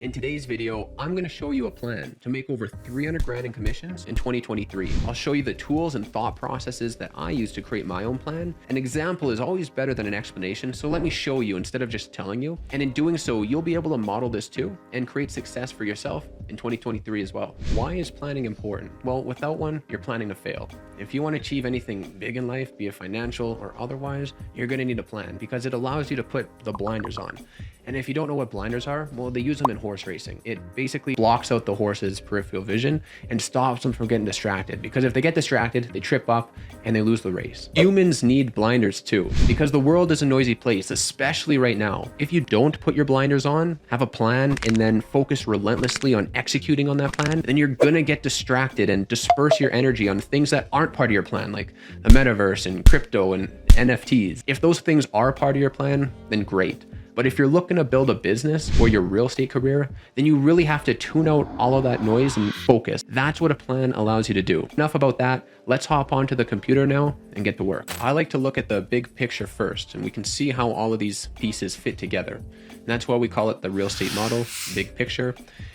In today's video, I'm going to show you a plan to make over 300 grand in commissions in 2023. I'll show you the tools and thought processes that I use to create my own plan. An example is always better than an explanation, so let me show you instead of just telling you. And in doing so, you'll be able to model this too and create success for yourself in 2023 as well. Why is planning important? Well, without one, you're planning to fail. If you want to achieve anything big in life, be it financial or otherwise, you're going to need a plan because it allows you to put the blinders on. And if you don't know what blinders are, well, they use them in horse racing. It basically blocks out the horse's peripheral vision and stops them from getting distracted. Because if they get distracted, they trip up and they lose the race. Humans need blinders too, because the world is a noisy place, especially right now. If you don't put your blinders on, have a plan, and then focus relentlessly on executing on that plan, then you're gonna get distracted and disperse your energy on things that aren't part of your plan, like the metaverse and crypto and NFTs. If those things are part of your plan, then great. But if you're looking to build a business or your real estate career, then you really have to tune out all of that noise and focus. That's what a plan allows you to do. Enough about that. Let's hop onto the computer now and get to work. I like to look at the big picture first, and we can see how all of these pieces fit together. And that's why we call it the real estate model, big picture.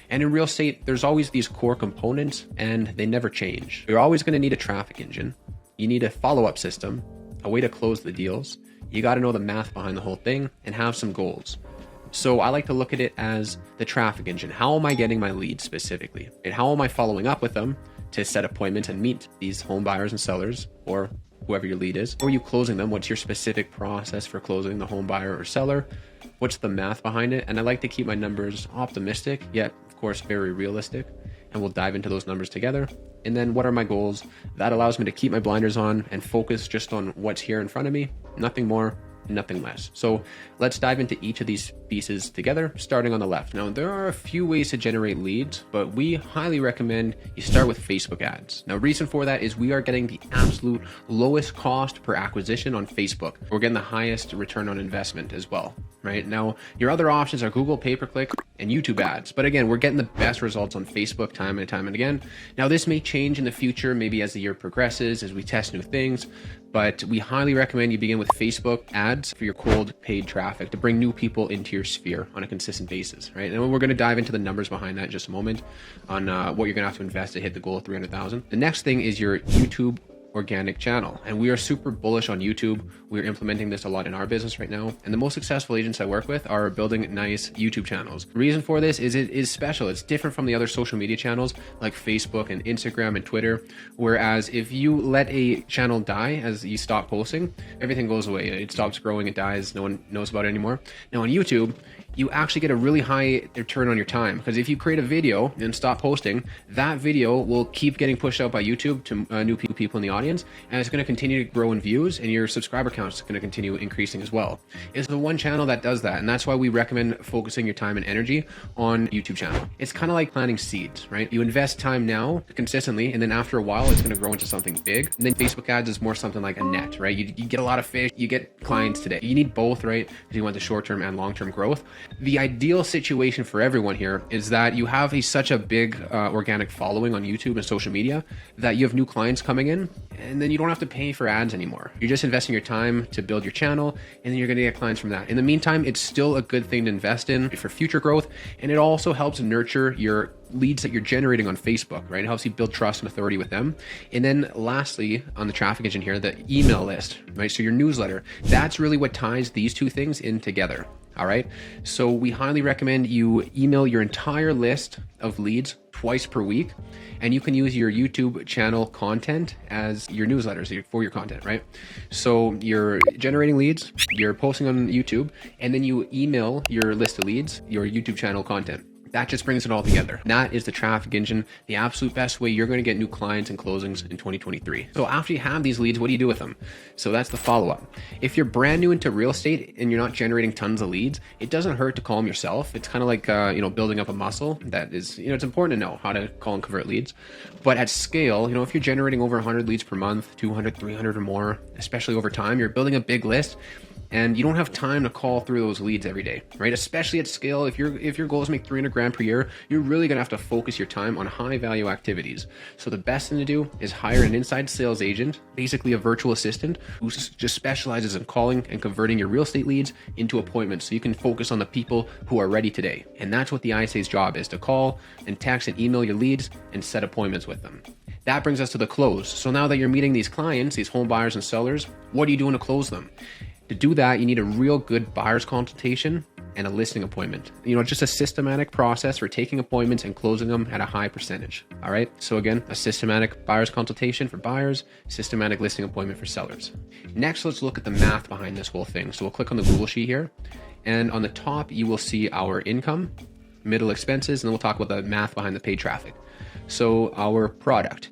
And in real estate, there's always these core components and they never change. You're always going to need a traffic engine. You need a follow-up system, a way to close the deals. You got to know the math behind the whole thing and have some goals. So I like to look at it as the traffic engine. How am I getting my leads specifically? And how am I following up with them to set appointments and meet these home buyers and sellers or whoever your lead is? Or are you closing them? What's your specific process for closing the home buyer or seller? What's the math behind it? And I like to keep my numbers optimistic, yet of course very realistic. And we'll dive into those numbers together. And then what are my goals? That allows me to keep my blinders on and focus just on what's here in front of me, nothing more, nothing less. So let's dive into each of these pieces together, starting on the left. Now, there are a few ways to generate leads, but we highly recommend you start with Facebook ads. Now, reason for that is we are getting the absolute lowest cost per acquisition on Facebook. We're getting the highest return on investment as well, right? Now, your other options are Google pay-per-click and YouTube ads. But again, we're getting the best results on Facebook time and time and again. Now, this may change in the future, maybe as the year progresses, as we test new things, but we highly recommend you begin with Facebook ads for your cold paid traffic to bring new people into your sphere on a consistent basis, right? And we're going to dive into the numbers behind that in just a moment on what you're going to have to invest to hit the goal of 300,000. The next thing is your YouTube organic channel. And we are super bullish on YouTube. We're implementing this a lot in our business right now. And the most successful agents I work with are building nice YouTube channels. The reason for this is it is special. It's different from the other social media channels like Facebook and Instagram and Twitter. Whereas if you let a channel die as you stop posting, everything goes away. It stops growing, it dies, no one knows about it anymore. Now on YouTube, you actually get a really high return on your time, because if you create a video and stop posting, that video will keep getting pushed out by YouTube to new people in the audience, and it's going to continue to grow in views, and your subscriber count is going to continue increasing as well. It's the one channel that does that, and that's why we recommend focusing your time and energy on YouTube channel. It's kind of like planting seeds, right? You invest time now consistently, and then after a while, it's going to grow into something big. And then Facebook ads is more something like a net, right? You get a lot of fish, you get clients today. You need both, right? Because you want the short-term and long-term growth. The ideal situation for everyone here is that you have such a big organic following on YouTube and social media that you have new clients coming in, and then you don't have to pay for ads anymore. You're just investing your time to build your channel, and then you're going to get clients from that. In the meantime, it's still a good thing to invest in for future growth, and it also helps nurture your leads that you're generating on Facebook, right? It helps you build trust and authority with them. And then lastly, on the traffic engine here, the email list, right? So your newsletter, that's really what ties these two things in together. All right. So we highly recommend you email your entire list of leads twice per week, and you can use your YouTube channel content as your newsletters for your content, right? So you're generating leads, you're posting on YouTube, and then you email your list of leads, your YouTube channel content. That just brings it all together. That is the traffic engine, the absolute best way you're going to get new clients and closings in 2023. So after you have these leads, what do you do with them? So that's the follow-up. If you're brand new into real estate and you're not generating tons of leads, it doesn't hurt to call them yourself. It's kind of like, building up a muscle that is, it's important to know how to call and convert leads. But at scale, if you're generating over 100 leads per month, 200, 300 or more, especially over time, you're building a big list. and you don't have time to call through those leads every day, right? Especially at scale. If your goal is to make 300 grand per year, you're really gonna have to focus your time on high value activities. So the best thing to do is hire an inside sales agent, basically a virtual assistant who just specializes in calling and converting your real estate leads into appointments, so you can focus on the people who are ready today. And that's what the ISA's job is, to call and text and email your leads and set appointments with them. That brings us to the close. So now that you're meeting these clients, these home buyers and sellers, what are you doing to close them? To do that, you need a real good buyer's consultation and a listing appointment. Just a systematic process for taking appointments and closing them at a high percentage. All right. So again, a systematic buyer's consultation for buyers, systematic listing appointment for sellers. Next, let's look at the math behind this whole thing. So we'll click on the Google sheet here, and on the top, you will see our income, middle expenses, and then we'll talk about the math behind the paid traffic. So our product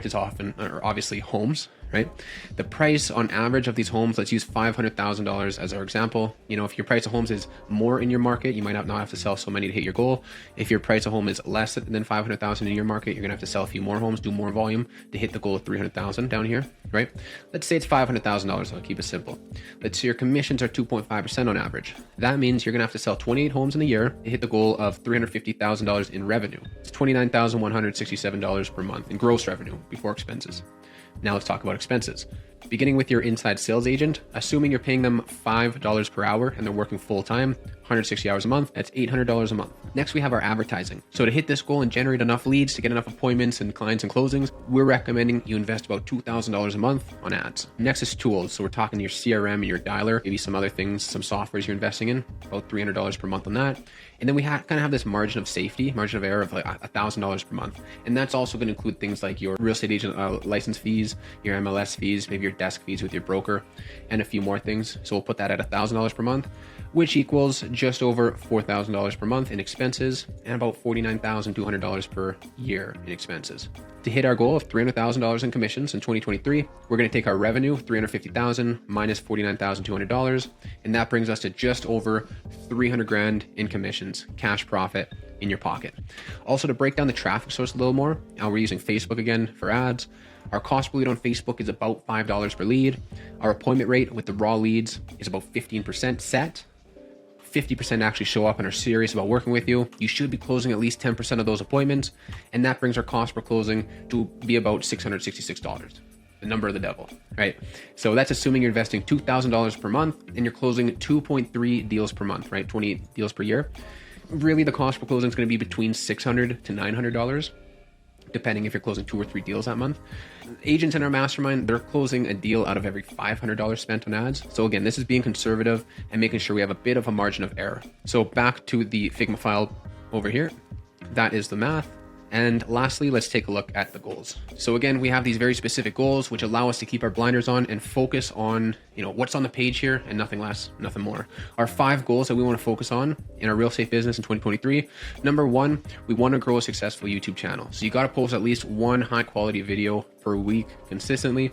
is obviously homes, right? The price on average of these homes, let's use $500,000 as our example. If your price of homes is more in your market, you might not have to sell so many to hit your goal. If your price of home is less than 500,000 in your market, you're gonna have to sell a few more homes, do more volume to hit the goal of 300,000 down here, right? Let's say it's $500,000, I'll keep it simple. Let's say your commissions are 2.5% on average. That means you're gonna have to sell 28 homes in a year to hit the goal of $350,000 in revenue. It's $29,167 per month in gross revenue before expenses. Now let's talk about expenses. Beginning with your inside sales agent, assuming you're paying them $5 per hour and they're working full time, 160 hours a month, that's $800 a month. Next, we have our advertising. So to hit this goal and generate enough leads to get enough appointments and clients and closings, we're recommending you invest about $2,000 a month on ads. Next is tools. So we're talking your CRM and your dialer, maybe some other things, some softwares you're investing in, about $300 per month on that. And then we kind of have this margin of safety, margin of error of like $1,000 per month. And that's also going to include things like your real estate agent license fees, your MLS fees, maybe your desk fees with your broker, and a few more things. So we'll put that at $1,000 per month, which equals just over $4,000 per month in expenses and about $49,200 per year in expenses. To hit our goal of $300,000 in commissions in 2023, we're going to take our revenue, $350,000 minus $49,200, and that brings us to just over 300 grand in commissions, cash profit in your pocket. Also, to break down the traffic source a little more, now we're using Facebook again for ads. Our cost per lead on Facebook is about $5 per lead. Our appointment rate with the raw leads is about 15% set. 50% actually show up and are serious about working with you. You should be closing at least 10% of those appointments. And that brings our cost per closing to be about $666, the number of the devil, right? So that's assuming you're investing $2,000 per month and you're closing 2.3 deals per month, right? 20 deals per year. Really, the cost per closing is going to be between $600 to $900, depending if you're closing 2 or 3 deals that month. Agents in our mastermind, they're closing a deal out of every $500 spent on ads. So again, this is being conservative and making sure we have a bit of a margin of error. So back to the Figma file over here. That is the math. And lastly, let's take a look at the goals. So again, we have these very specific goals, which allow us to keep our blinders on and focus on, what's on the page here and nothing less, nothing more. Our 5 goals that we want to focus on in our real estate business in 2023. Number 1, we want to grow a successful YouTube channel. So you got to post at least 1 high quality video per week consistently.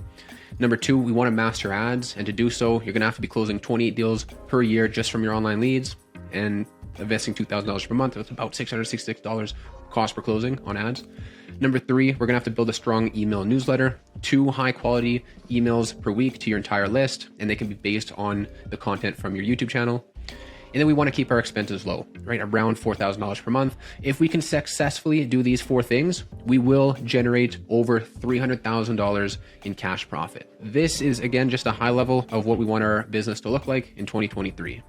Number 2, we want to master ads. And to do so, you're going to have to be closing 28 deals per year just from your online leads and investing $2,000 per month. That's about $666 cost per closing on ads. Number 3, we're gonna have to build a strong email newsletter, 2 high quality emails per week to your entire list, and they can be based on the content from your YouTube channel. And then we want to keep our expenses low, right? Around $4,000 per month. If we can successfully do these 4 things, we will generate over $300,000 in cash profit. This is, again, just a high level of what we want our business to look like in 2023.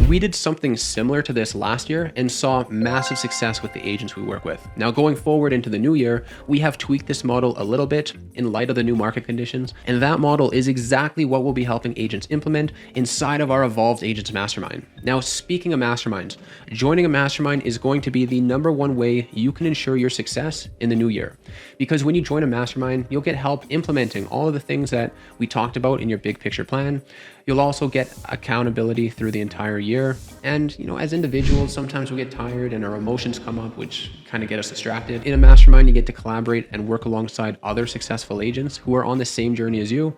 We did something similar to this last year and saw massive success with the agents we work with. Now, going forward into the new year, we have tweaked this model a little bit in light of the new market conditions. And that model is exactly what we'll be helping agents implement inside of our Evolved Agents Mastermind. Now, speaking of masterminds, joining a mastermind is going to be the #1 way you can ensure your success in the new year. Because when you join a mastermind, you'll get help implementing all of the things that we talked about in your big picture plan. You'll also get accountability through the entire year. And, as individuals, sometimes we get tired and our emotions come up, which kind of get us distracted. In a mastermind, you get to collaborate and work alongside other successful agents who are on the same journey as you.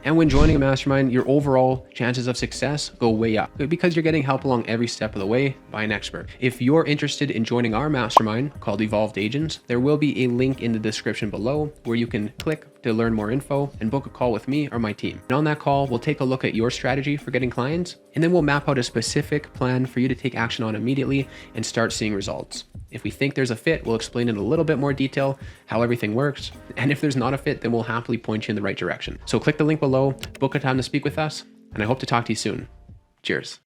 And when joining a mastermind, your overall chances of success go way up because you're getting help along every step of the way by an expert. If you're interested in joining our mastermind called Evolved Agents, there will be a link in the description below where you can click to learn more info and book a call with me or my team. And on that call, we'll take a look at your strategy for getting clients, and then we'll map out a specific plan for you to take action on immediately and start seeing results. If we think there's a fit, we'll explain in a little bit more detail how everything works. And if there's not a fit, then we'll happily point you in the right direction. So click the link below, book a time to speak with us, and I hope to talk to you soon. Cheers.